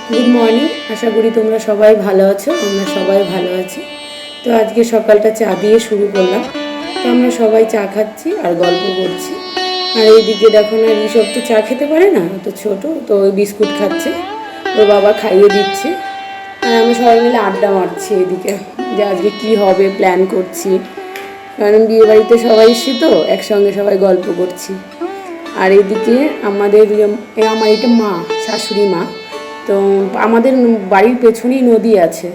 Good morning आशा करी तुम्हारा सबाई भालो आछो आमरा सबाई भालो आछि। तो आज के सकालटा चा दिए शुरू करलाम। तो आमरा सबाई चा खाচ্ছি और गल्प करছি। और এইদিকে দেখো না ঋষভ তো চা খেতে পারে না, তো ছোট, তো ওই বিস্কুট খাচ্ছে, ওর বাবা খাইয়ে দিচ্ছে আর আমরা সবাই মিলে আড্ডা মারছি এইদিকে যে আজকে কি হবে প্ল্যান করছি, কারণ বিয়ে বাড়িতে সবাই এসেছি তো একসঙ্গে সবাই গল্প করছি। আর এইদিকে আমাদের আমার এটা মা, শাশুড়ি মা, তো আমাদের বাড়ির পেছনেই নদী আছে,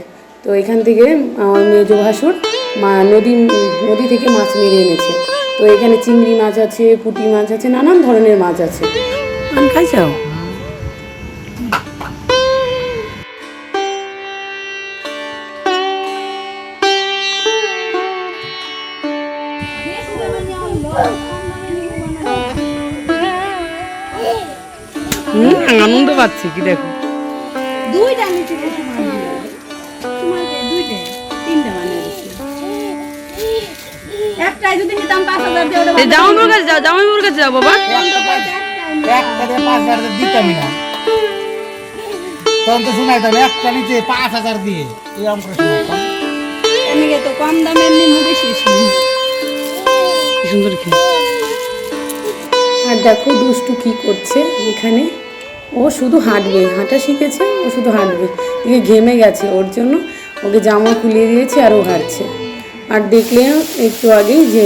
তো এখান থেকে আমার মেজো ভাসুর মা নদী থেকে মাছ মেরে এনেছে। তো এখানে চিংড়ি মাছ আছে, পুঁটি মাছ আছে, নানান ধরনের মাছ আছে। খাইছাও? আনন্দ পাচ্ছি কি দেখো, দুইটা নিচে তিনটা বানিয়ে দিচ্ছি। একটাই যদি নিতাম 5000 দিয়ে ওটা জামাইবাবুর কাছে যাও, জামাইবাবুর কাছে যাও বাবা। একটাতে 5000 দিতামই না, তখন তো শোনাইতাম একটা নিচে 5000 দিয়ে এরকম করে শোনাইতাম। এমনিকে তো কম দামে এমনি মুভি শেষ নেই। কি সুন্দর খেয়ে। আর দেখো দুষ্টু কি করছে এখানে, ও শুধু হাঁটবে, হাঁটা শিখেছে, ও শুধু হাঁটবে। এদিকে ঘেমে গেছে, ওর জন্য ওকে জামা খুলিয়ে দিয়েছে আর ও হাঁটছে। আর দেখলে একটু আগেই যে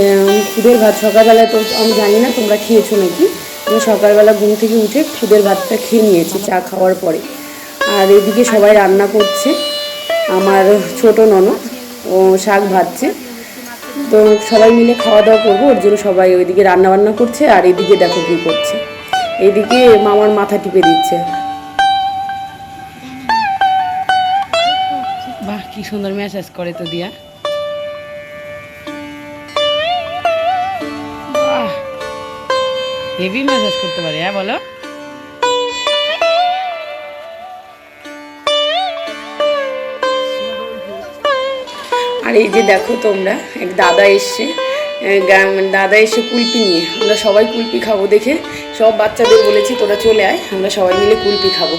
খুদের ভাত সকালবেলা, তো আমি জানি না তোমরা খেয়েছো নাকি, আমি সকালবেলা ঘুম থেকে উঠে খুদের ভাতটা খেয়ে নিয়েছি চা খাওয়ার পরে। আর এদিকে সবাই রান্না করছে, আমার ছোট ননদ ও শাক ভাজছে, তো সবাই মিলে খাওয়া দাওয়া করবো, ওর জন্য সবাই ওইদিকে রান্না বান্না করছে। আর এদিকে দেখো কী করছে, এইদিকে মামার মাথা টিপে দিচ্ছে। বাহ কি সুন্দর ম্যাসাজ করে তো দিয়া, হেভি ম্যাসাজ করতে পারে। হ্যাঁ বলো। আর এই যে দেখো তোমরা, এক দাদা এসছে, দাদা এসে কুলপি নিয়ে, আমরা সবাই কুলপি খাবো দেখে সব বাচ্চাদের বলেছি তোরা চলে আয়, আমরা সবাই মিলে কুলপি খাবো।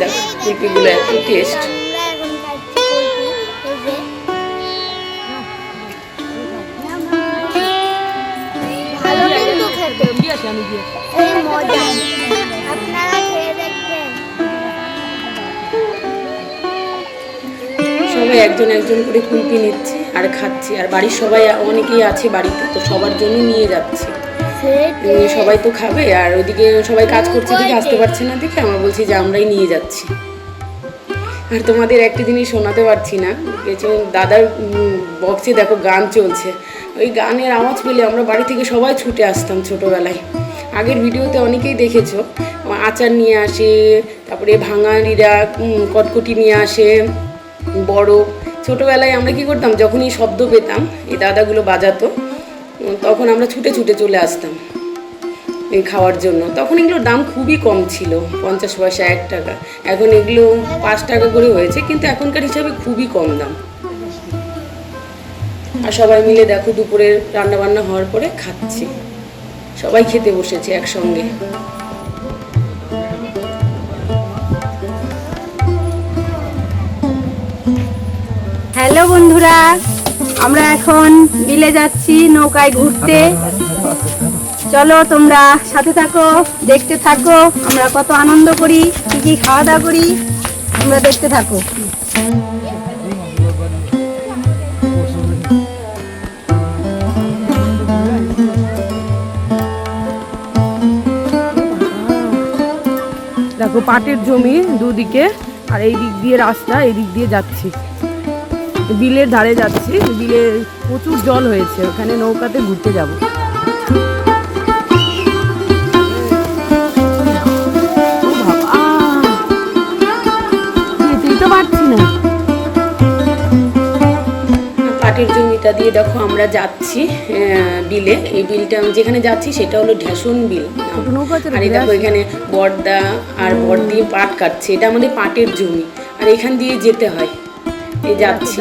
দেখো কুলপিগুলো এত টেস্ট। সবাই একজন একজন করে কুলপি নিচ্ছে আর খাচ্ছি, আর বাড়ির সবাই অনেকেই আছে বাড়িতে, তো সবার জন্য নিয়ে যাচ্ছি। সবাই তো খাবে, আর ওইদিকে সবাই কাজ করছে দেখে আসতে পারছে না দেখে আমরা বলছি যে আমরাই নিয়ে যাচ্ছি। আর তোমাদের একটা জিনিস শোনাতে পারছি না, দাদার বক্সে দেখো গান চলছে, ওই গানের আওয়াজ পেলে আমরা বাড়ি থেকে সবাই ছুটে আসতাম ছোটোবেলায়। আগের ভিডিওতে অনেকেই দেখেছো, আচার নিয়ে আসে, তারপরে ভাঙাড়িরা কটকটি নিয়ে আসে বড়। ছোটোবেলায় আমরা কি করতাম, যখনই শব্দ পেতাম এই দাদাগুলো বাজাতো, তখন আমরা ছুটে ছুটে চলে আসতাম এই খাওয়ার জন্য। তখন এগুলোর দাম খুবই কম ছিল, 50 পয়সা 1 টাকা, এখন এগুলো 5 টাকা করে হয়েছে, কিন্তু এখনকার হিসাবে খুবই কম দাম। আর সবাই মিলে দেখো দুপুরে রান্নাবান্না হওয়ার পরে খাচ্ছি, সবাই খেতে বসেছে একসঙ্গে। হ্যালো বন্ধুরা, আমরা এখন বিলে যাচ্ছি নৌকায় ঘুরতে। চলো তোমরা সাথে থাকো, দেখতে থাকো আমরা কত আনন্দ করি, কি কি খাওয়া দাওয়া করি, তোমরা দেখতে থাকো। দেখো পাটের জমি দুদিকে, আর এই দিক দিয়ে রাস্তা, এই দিক দিয়ে যাচ্ছি, বিলের ধারে যাচ্ছি। বিলে প্রচুর জল হয়েছে, ওখানে নৌকাতে ঘুরতে যাব। যেতেই তো পারছি না। পাটের জমিটা দিয়ে দেখো আমরা যাচ্ছি বিলে। এই বিলটা যেখানে যাচ্ছি সেটা হলো ঢ্যাসন বিল। আর এই দেখো এখানে বড়দা আর বড়দি পাট কাটছে, এটা আমাদের পাটের জমি, আর এখান দিয়ে যেতে হয়। এই যাচ্ছি,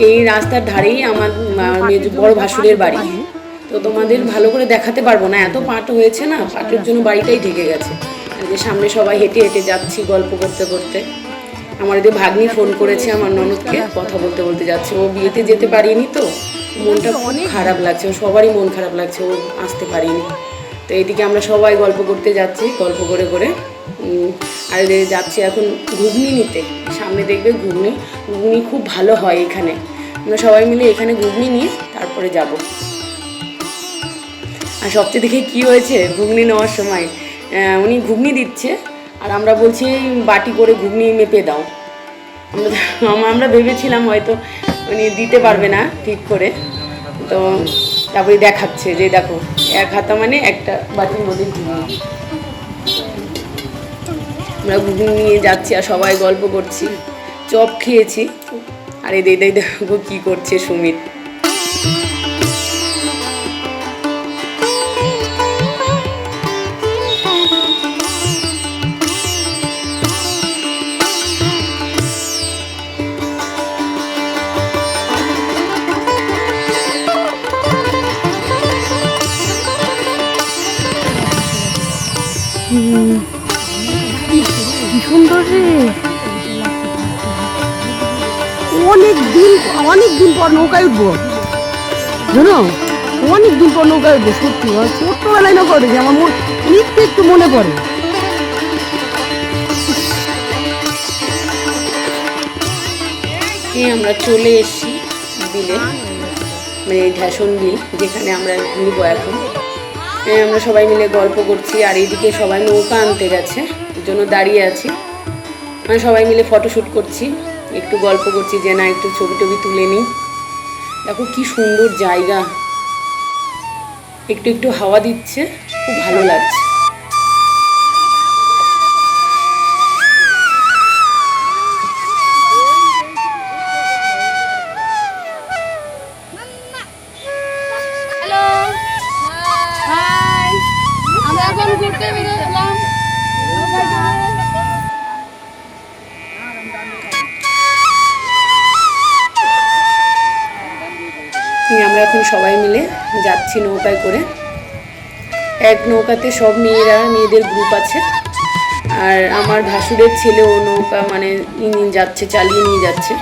এই রাস্তার ধারেই আমার বড় ভাসুরের বাড়ি। তো তোমাদের ভালো করে দেখাতে পারবো না, এত পাট হয়েছে না, পাটের জন্য বাড়িটাই ঢেকে গেছে। আর যে সামনে সবাই হেঁটে হেঁটে যাচ্ছি গল্প করতে করতে। আমার যে ভাগ্নি ফোন করেছে আমার ননদকে, কথা বলতে বলতে যাচ্ছে। ও বিয়েতে যেতে পারিনি তো, মনটা খুব খারাপ লাগছে, ও সবারই মন খারাপ লাগছে, ও আসতে পারিনি। তো এইদিকে আমরা সবাই গল্প করতে যাচ্ছি, গল্প করে করে আর যাচ্ছি এখন ঘুগনি নিতে। সামনে দেখবে ঘুগনি ঘুগনি খুব ভালো হয় এখানে। আমরা সবাই মিলে এখানে ঘুগনি নিয়ে তারপরে যাব। আর সবচেয়ে দেখে কী হয়েছে, ঘুগনি নেওয়ার সময় উনি ঘুগনি দিচ্ছে আর আমরা বলছি বাটি করে ঘুগনি মেপে দাও। আমরা ভেবেছিলাম হয়তো উনি দিতে পারবে না ঠিক করে, তো তারপরে দেখাচ্ছে যে দেখো এক হাতা মানে একটা বাটির মধ্যে ঘুগনি। আমরা ঘুগনি নিয়ে যাচ্ছি আর সবাই গল্প করছি, চপ খেয়েছি। আর এই দেখো কী করছে সুমিত। কি সুন্দর রে, অনেক দিন পর নৌকায় উঠবো জানো, অনেক দিন পর নৌকায় উঠবো। সত্যি ছোট্টবেলায় নৌকা উঠেছি, আমার একটু মনে পড়ে। আমরা চলে এসেছি বিলে, মানে ধ্যাসন বিল যেখানে আমরা ঘুরব এখন। আমরা সবাই মিলে গল্প করছি আর এইদিকে সবাই নৌকা আনতে গেছে, এর জন্য দাঁড়িয়ে আছি। আমরা সবাই মিলে ফটোশ্যুট করছি, একটু গল্প করছি যে না একটু ছবি টবি তুলে নিই। দেখো কি সুন্দর জায়গা, একটু একটু হাওয়া দিচ্ছে, খুব ভালো লাগছে। আমরা এখন সবাই মিলে যাচ্ছি নৌকায় করে। এক নৌকাতে সব মেয়েদের গ্রুপ আছে, আর আমার ভাসুরের ছেলে ও নৌকা মানে ইঞ্জিন যাচ্ছে, চালিয়ে নিয়ে যাচ্ছে।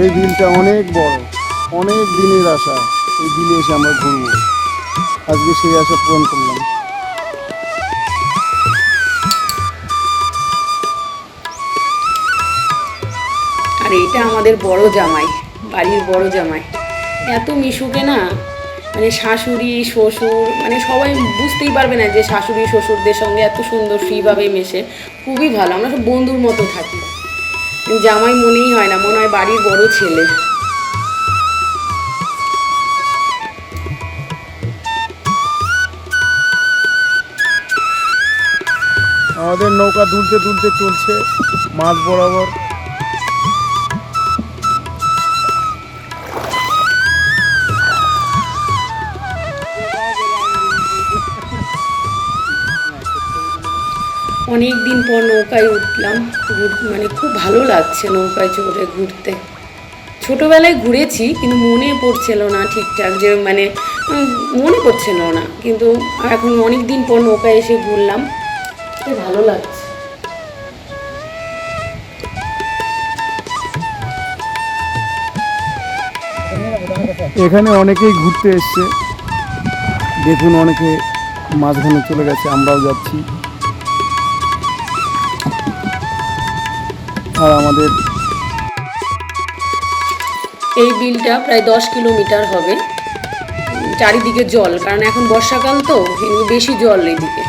এই বিলটা অনেক বড়, অনেক দিনের আশা। এই বিলে এসে আমরা ঘুরবো, আজকে সেই আশা পূরণ করলাম। আর এটা আমাদের বড় জামাই, বাড়ির বড় জামাই। এত মিশুকে না, মানে শাশুড়ি শ্বশুর মানে সবাই বুঝতেই পারবে না যে শাশুড়ি শ্বশুরদের সঙ্গে এত সুন্দর ফ্রিভাবে মেশে, খুবই ভালো। আমরা সব বন্ধুর মতো থাকি, জামাই মনেই হয় না, মনে হয় বাড়ির বড় ছেলে। আমাদের নৌকা দুলতে দুলতে চলছে মাছ বরাবর। অনেক দিন পর নৌকায় উঠলাম, মানে খুব ভালো লাগছে নৌকায় চড়ে ঘুরতে। ছোটোবেলায় ঘুরেছি কিন্তু মনে পড়ছিল না ঠিকঠাক, যে মানে মনে পড়ছিল না, কিন্তু এখন অনেক দিন পর নৌকায় এসে ঘুরলাম, খুব ভালো লাগছে। এখানে অনেকেই ঘুরতে এসছে, দেখুন অনেকে মাঝখানে চলে গেছে, আমরাও যাচ্ছি। আর আমাদের এই বিলটা প্রায় 10 কিলোমিটার হবে, চারিদিকে জল, কারণ এখন বর্ষাকাল তো বেশি জল এইদিকে।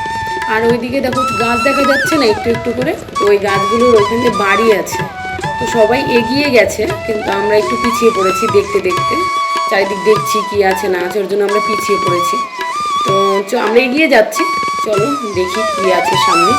আর ওইদিকে দেখো গাছ দেখা যাচ্ছে না একটু একটু করে, তো ওই গাছগুলোর ওইখানে বাড়ি আছে, তো সবাই এগিয়ে গেছে কিন্তু আমরা একটু পিছিয়ে পড়েছি। দেখতে দেখতে চারিদিক দেখছি কি আছে না আছে, ওর জন্য আমরা পিছিয়ে পড়েছি। তো আমরা এগিয়ে যাচ্ছি, চলো দেখি কি আছে সামনে।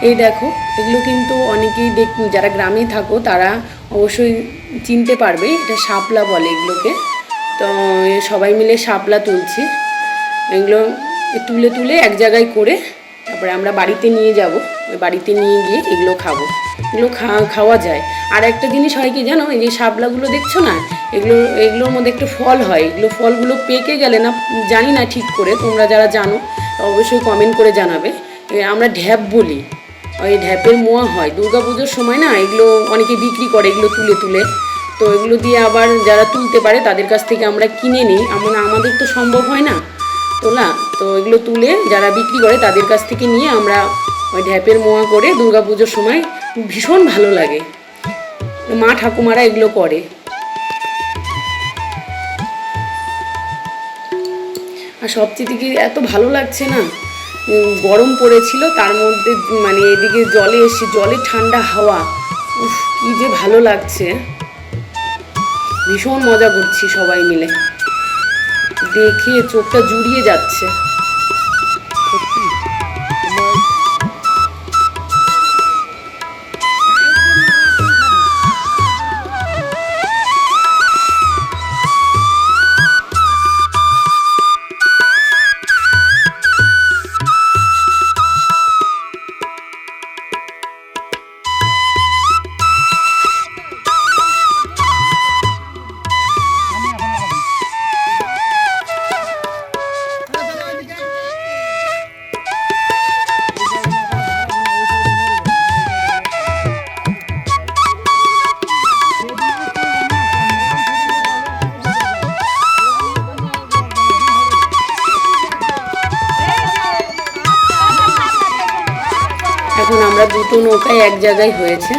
এই দেখো, এগুলো কিন্তু অনেকেই যারা গ্রামে থাকো তারা অবশ্যই চিনতে পারবে, এটা শাপলা বলে এগুলোকে। তো সবাই মিলে শাপলা তুলছি, এগুলো তুলে তুলে এক জায়গায় করে তারপরে আমরা বাড়িতে নিয়ে যাব। ওই বাড়িতে নিয়ে গিয়ে এগুলো খাবো, এগুলো খাওয়া যায়। আর একটা জিনিস হয় কি জানো, এই যে শাপলাগুলো দেখছো না, এগুলোর মধ্যে একটা ফল হয়, এগুলো ফলগুলো পেকে গেলে না, জানি না ঠিক করে, তোমরা যারা জানো অবশ্যই কমেন্ট করে জানাবে। আমরা ঢ্যাপ বলি, ওই ঢ্যাপের মোয়া হয় দুর্গাপুজোর সময় না, এগুলো অনেকে বিক্রি করে এগুলো তুলে তুলে। তো এগুলো দিয়ে আবার যারা তুলতে পারে তাদের কাছ থেকে আমরা কিনে নিই, আমাদের তো সম্ভব হয় না তোলা। তো এগুলো তুলে যারা বিক্রি করে তাদের কাছ থেকে নিয়ে আমরা ওই ঢ্যাপের মোয়া করে দুর্গাপুজোর সময় ভীষণ ভালো লাগে, মা ঠাকুমারা এগুলো করে। আর সবচেয়ে কি এত ভালো লাগছে না, গরম পড়েছিল তার মধ্যে মানে এদিকে জলে এসে জলে ঠান্ডা হাওয়া, উফ কি যে ভালো লাগছে, ভীষণ মজা করছি সবাই মিলে, দেখে চোখটা জুড়িয়ে যাচ্ছে। এখন আমরা দুটো নৌকায় এক জায়গায় হয়েছে,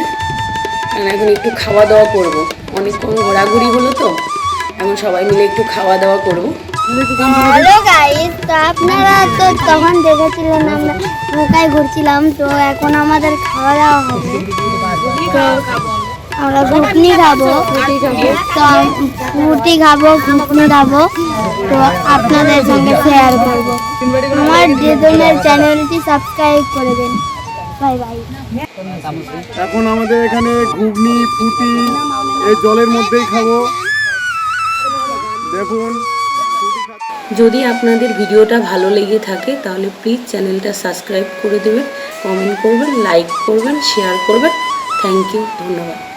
এখন একটু খাওয়া দাওয়া করব, অনেকক্ষণ ঘোরাঘুরি হলো তো, এখন সবাই মিলে একটু খাওয়া দাওয়া করব। হ্যালো গাইস, তো আপনারা তো তখন দেখেছিলেন আমরা নৌকায় ঘুরছিলাম, তো এখন আমাদের খাওয়া দাওয়া হবে। তো আমরা ঘুগনি খাবো, তো রুটি খাবো, ঘুগনি খাবো, তো আপনাদের সঙ্গে শেয়ার করবো। আমার দিদুনের চ্যানেলটি সাবস্ক্রাইব করে দেন। Bye bye. এখন আমাদের এখানে ঘুগনি ফুটি এই জলের মধ্যেই খাবো, দেখুন। যদি আপনাদের ভিডিওটা ভালো লেগে থাকে তাহলে প্লিজ চ্যানেলটা সাবস্ক্রাইব করে দেবেন, কমেন্ট করবেন, লাইক করবেন, শেয়ার করবেন। থ্যাংক ইউ, ধন্যবাদ।